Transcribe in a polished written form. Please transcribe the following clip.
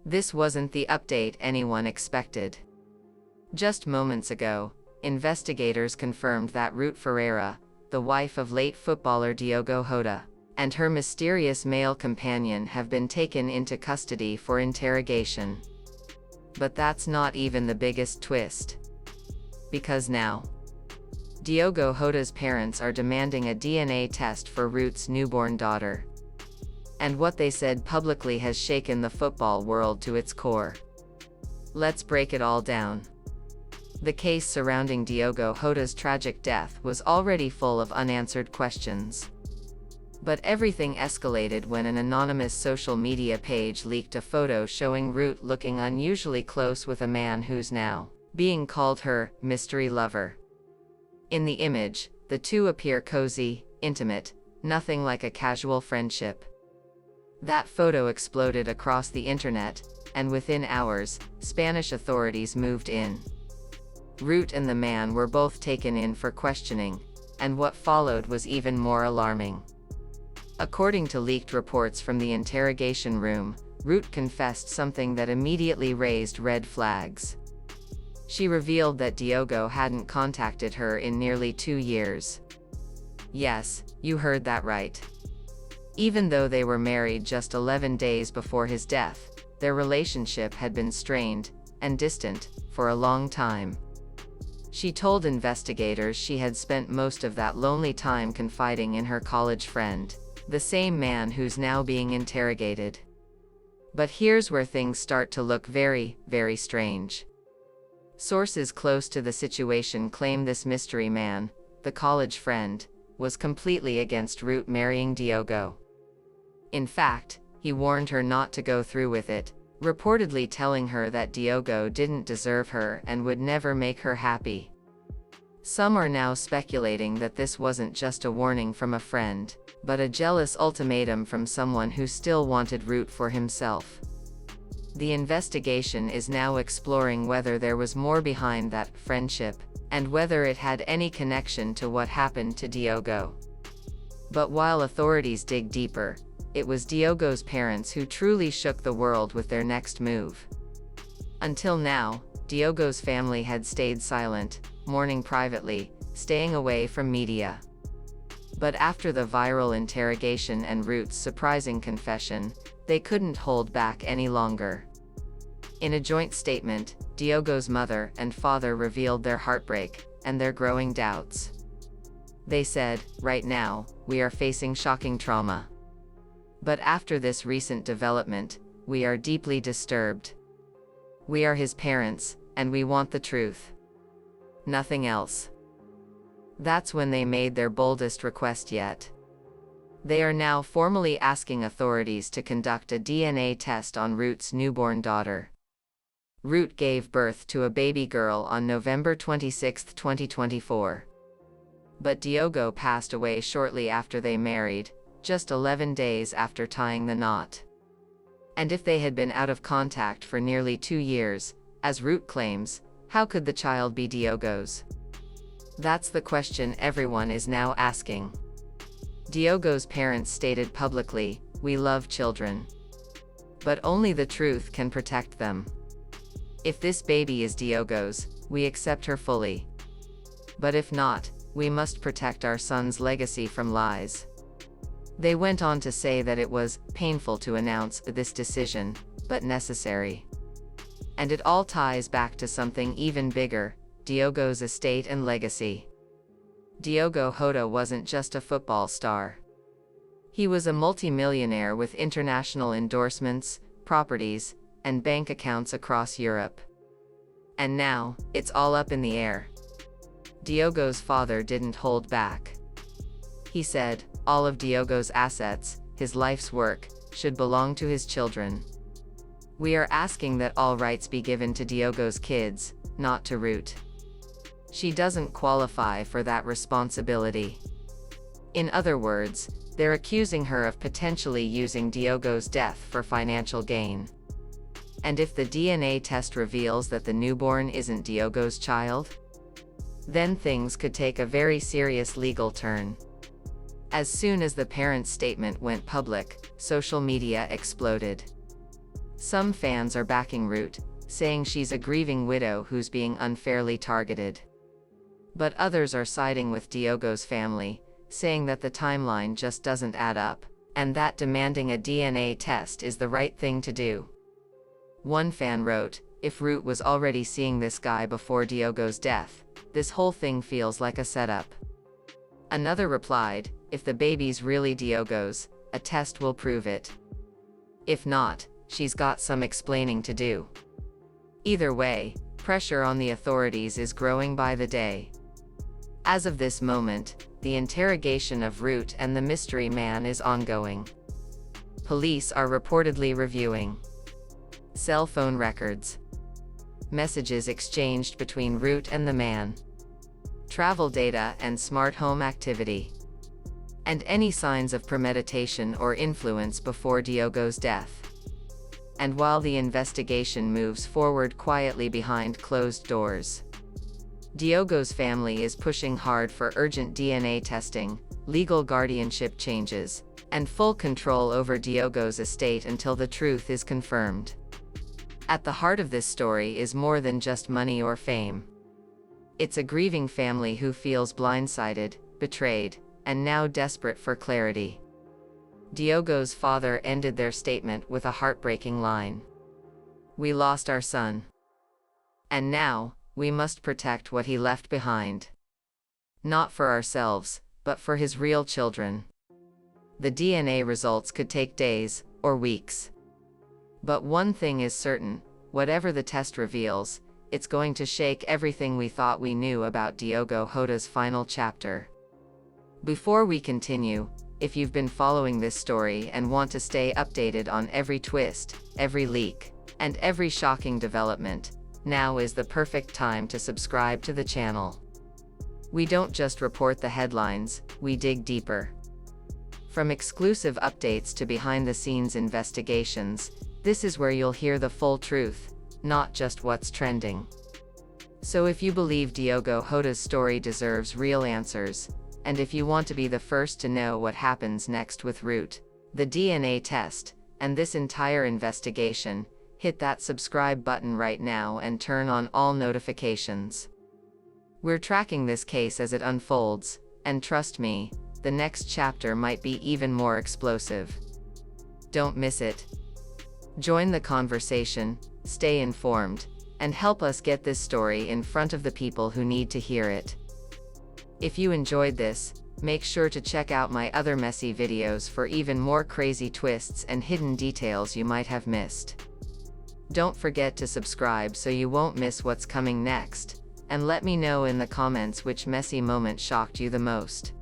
This wasn't the update anyone expected. Just moments ago, investigators confirmed that Rute Ferreira, the wife of late footballer Diogo Jota, and her mysterious male companion have been taken into custody for interrogation. But that's not even the biggest twist. Because now, Diogo Jota's parents are demanding a DNA test for Rute's newborn daughter. And what they said publicly has shaken the football world to its core. Let's break it all down. The case surrounding Diogo Jota's tragic death was already full of unanswered questions. But everything escalated when an anonymous social media page leaked a photo showing Rute looking unusually close with a man who's now being called her mystery lover. In the image, the two appear cozy, intimate, nothing like a casual friendship. That photo exploded across the internet, and within hours, Spanish authorities moved in. Rute and the man were both taken in for questioning, and what followed was even more alarming. According to leaked reports from the interrogation room, Rute confessed something that immediately raised red flags. She revealed that Diogo hadn't contacted her in nearly 2 years. Yes, you heard that right. Even though they were married just 11 days before his death, their relationship had been strained and distant for a long time. She told investigators she had spent most of that lonely time confiding in her college friend, the same man who's now being interrogated. But here's where things start to look very, very strange. Sources close to the situation claim this mystery man, the college friend, was completely against Rute marrying Diogo. In fact, he warned her not to go through with it, reportedly telling her that Diogo didn't deserve her and would never make her happy. Some are now speculating that this wasn't just a warning from a friend, but a jealous ultimatum from someone who still wanted Rute for himself. The investigation is now exploring whether there was more behind that friendship, and whether it had any connection to what happened to Diogo. But while authorities dig deeper, it was Diogo's parents who truly shook the world with their next move. Until now, Diogo's family had stayed silent, mourning privately, staying away from media. But after the viral interrogation and Rute's surprising confession, they couldn't hold back any longer. In a joint statement, Diogo's mother and father revealed their heartbreak and their growing doubts. They said, "Right now, we are facing shocking trauma. But after this recent development, we are deeply disturbed. We are his parents, and we want the truth. Nothing else." That's when they made their boldest request yet. They are now formally asking authorities to conduct a DNA test on Rute's newborn daughter. Rute gave birth to a baby girl on November 26, 2024. But Diogo passed away shortly after they married, just 11 days after tying the knot. And if they had been out of contact for nearly 2 years, as Rute claims, how could the child be Diogo's? That's the question everyone is now asking. Diogo's parents stated publicly, "We love children. But only the truth can protect them. If this baby is Diogo's, we accept her fully. But if not, we must protect our son's legacy from lies." They went on to say that it was painful to announce this decision, but necessary. And it all ties back to something even bigger, Diogo's estate and legacy. Diogo Jota wasn't just a football star. He was a multimillionaire with international endorsements, properties, and bank accounts across Europe. And now, it's all up in the air. Diogo's father didn't hold back. He said, all of Diogo's assets, his life's work, should belong to his children. "We are asking that all rights be given to Diogo's kids, not to Rute. She doesn't qualify for that responsibility." In other words, they're accusing her of potentially using Diogo's death for financial gain. And if the DNA test reveals that the newborn isn't Diogo's child, then things could take a very serious legal turn. As soon as the parents' statement went public, social media exploded. Some fans are backing Rute, saying she's a grieving widow who's being unfairly targeted. But others are siding with Diogo's family, saying that the timeline just doesn't add up, and that demanding a DNA test is the right thing to do. One fan wrote, "If Rute was already seeing this guy before Diogo's death, this whole thing feels like a setup." Another replied, "If the baby's really Diogo's, a test will prove it. If not, she's got some explaining to do." Either way, pressure on the authorities is growing by the day. As of this moment, the interrogation of Rute and the mystery man is ongoing. Police are reportedly reviewing cell phone records, messages exchanged between Rute and the man, travel data and smart home activity, and any signs of premeditation or influence before Diogo's death. And while the investigation moves forward quietly behind closed doors, Diogo's family is pushing hard for urgent DNA testing, legal guardianship changes, and full control over Diogo's estate until the truth is confirmed. At the heart of this story is more than just money or fame. It's a grieving family who feels blindsided, betrayed, and now desperate for clarity. Diogo's father ended their statement with a heartbreaking line: "We lost our son. And now, we must protect what he left behind. Not for ourselves, but for his real children." The DNA results could take days, or weeks. But one thing is certain, whatever the test reveals, it's going to shake everything we thought we knew about Diogo Jota's final chapter. Before we continue, if you've been following this story and want to stay updated on every twist, every leak, and every shocking development, now is the perfect time to subscribe to the channel. We don't just report the headlines, we dig deeper. From exclusive updates to behind-the-scenes investigations, this is where you'll hear the full truth, not just what's trending. So if you believe Diogo Jota's story deserves real answers, and if you want to be the first to know what happens next with Rute, the DNA test, and this entire investigation, hit that subscribe button right now and turn on all notifications. We're tracking this case as it unfolds, and trust me, the next chapter might be even more explosive. Don't miss it. Join the conversation, stay informed, and help us get this story in front of the people who need to hear it. If you enjoyed this, make sure to check out my other messy videos for even more crazy twists and hidden details you might have missed. Don't forget to subscribe so you won't miss what's coming next, and let me know in the comments which messy moment shocked you the most.